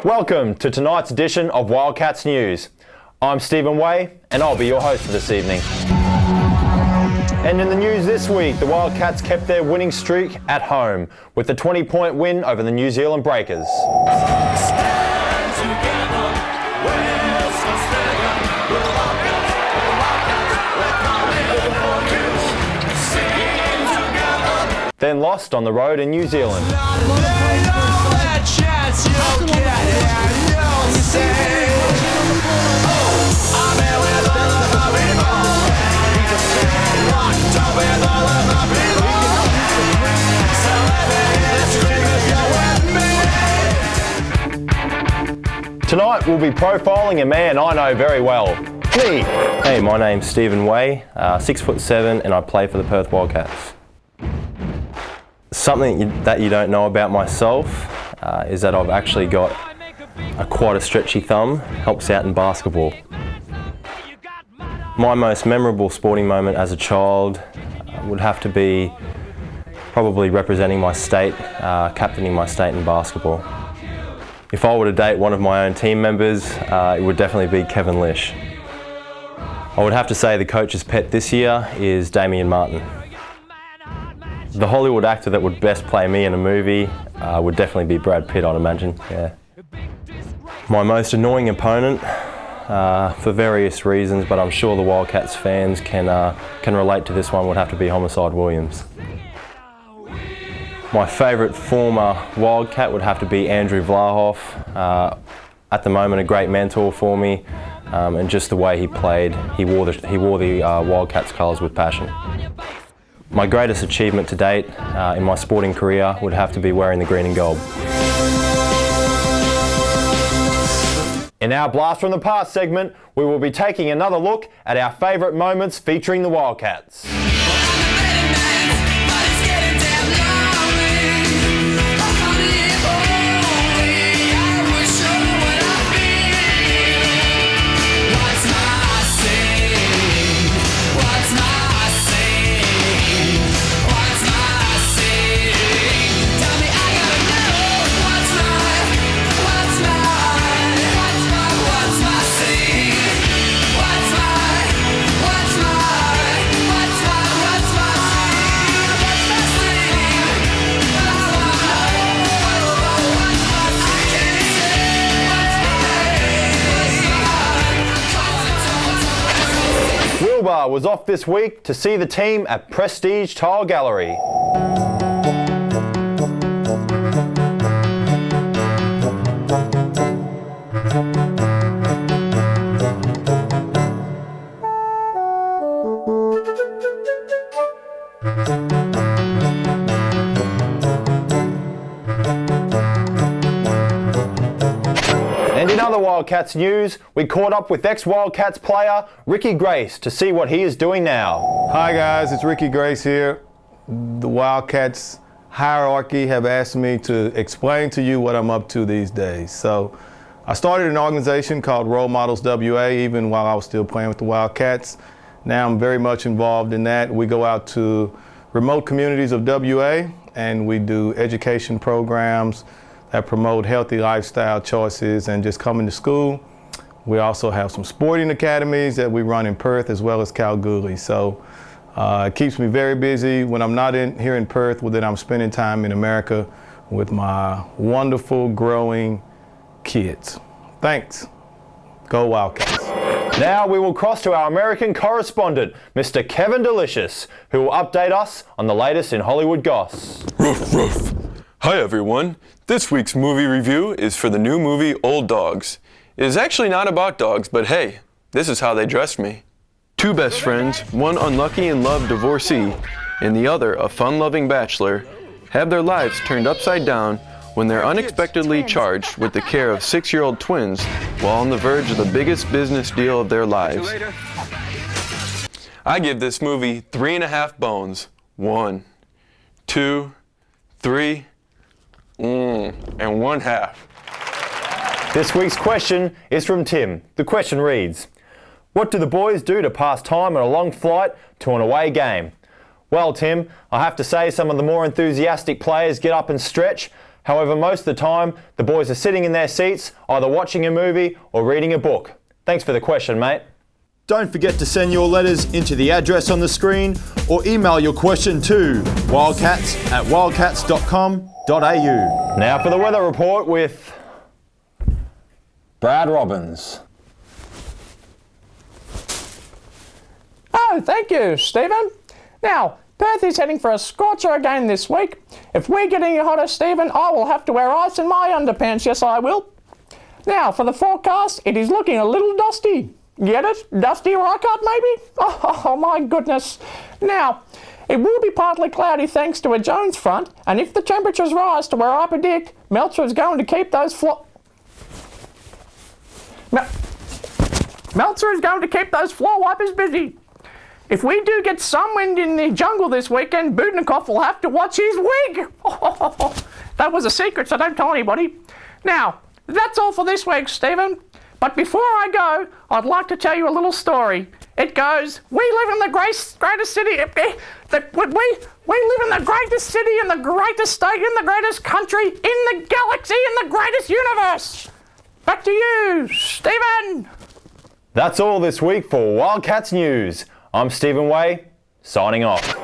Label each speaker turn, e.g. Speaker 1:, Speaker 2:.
Speaker 1: Welcome to tonight's edition of Wildcats News. I'm Stephen Way and I'll be your host for this evening. And in the news this week, the Wildcats kept their winning streak at home with the 20-point win over the New Zealand Breakers. Then lost on the road in New Zealand. Tonight we'll be profiling a man I know very well, me.
Speaker 2: Hey, my name's Stephen Way, 6'7", and I play for the Perth Wildcats. Something that you don't know about myself is that I've actually got quite a stretchy thumb, helps out in basketball. My most memorable sporting moment as a child would have to be probably representing my state, captaining my state in basketball. If I were to date one of my own team members, it would definitely be Kevin Lish. I would have to say the coach's pet this year is Damian Martin. The Hollywood actor that would best play me in a movie would definitely be Brad Pitt, I'd imagine, yeah. My most annoying opponent, for various reasons, but I'm sure the Wildcats fans can relate to this one, would have to be Homicide Williams. My favourite former Wildcat would have to be Andrew Vlahoff. At the moment, a great mentor for me, and just the way he played, he wore the Wildcats colours with passion. My greatest achievement to date in my sporting career would have to be wearing the green and gold.
Speaker 1: In our Blast from the Past segment, we will be taking another look at our favourite moments featuring the Wildcats. Was off this week to see the team at Prestige Tile Gallery. And in other Wildcats news, we caught up with ex-Wildcats player Ricky Grace to see what he is doing now.
Speaker 3: Hi guys, it's Ricky Grace here. The Wildcats hierarchy have asked me to explain to you what I'm up to these days. So I started an organization called Role Models WA even while I was still playing with the Wildcats. Now I'm very much involved in that. We go out to remote communities of WA and we do education programs that promote healthy lifestyle choices and just coming to school. We also have some sporting academies that we run in Perth as well as Kalgoorlie. So it keeps me very busy. When I'm not here in Perth, well, then I'm spending time in America with my wonderful, growing kids. Thanks. Go Wildcats.
Speaker 1: Now we will cross to our American correspondent, Mr. Kevin Delicious, who will update us on the latest in Hollywood goss.
Speaker 4: Ruff, ruff. Hi everyone. This week's movie review is for the new movie Old Dogs. It is actually not about dogs, but hey, this is how they dressed me. Two best friends, one unlucky in love divorcee, and the other a fun-loving bachelor, have their lives turned upside down when they're unexpectedly charged with the care of 6-year-old twins while on the verge of the biggest business deal of their lives. I give this movie 3.5 bones. 1, 2, 3, and 1/2.
Speaker 1: This week's question is from Tim. The question reads, what do the boys do to pass time on a long flight to an away game? Well, Tim, I have to say some of the more enthusiastic players get up and stretch. However, most of the time, the boys are sitting in their seats, either watching a movie or reading a book. Thanks for the question, mate.
Speaker 5: Don't forget to send your letters into the address on the screen or email your question to wildcats@wildcats.com.au.
Speaker 1: Now for the weather report with Brad Robbins.
Speaker 6: Oh, thank you, Stephen. Now, Perth is heading for a scorcher again this week. If we get any hotter, Stephen, I will have to wear ice in my underpants. Yes, I will. Now, for the forecast, it is looking a little dusty. Get it? Dusty rock-up, maybe? Oh, my goodness. Now, it will be partly cloudy thanks to a Jones front, and if the temperatures rise to where I predict, Meltzer is going to keep those Meltzer is going to keep those floor wipers busy. If we do get some wind in the jungle this weekend, Budnikov will have to watch his wig. That was a secret, so don't tell anybody. Now, that's all for this week, Stephen. But before I go, I'd like to tell you a little story. It goes, we live in the greatest city, we live in the greatest city, in the greatest state, in the greatest country, in the galaxy, in the greatest universe. Back to you, Stephen.
Speaker 1: That's all this week for Wildcats News. I'm Stephen Way, signing off.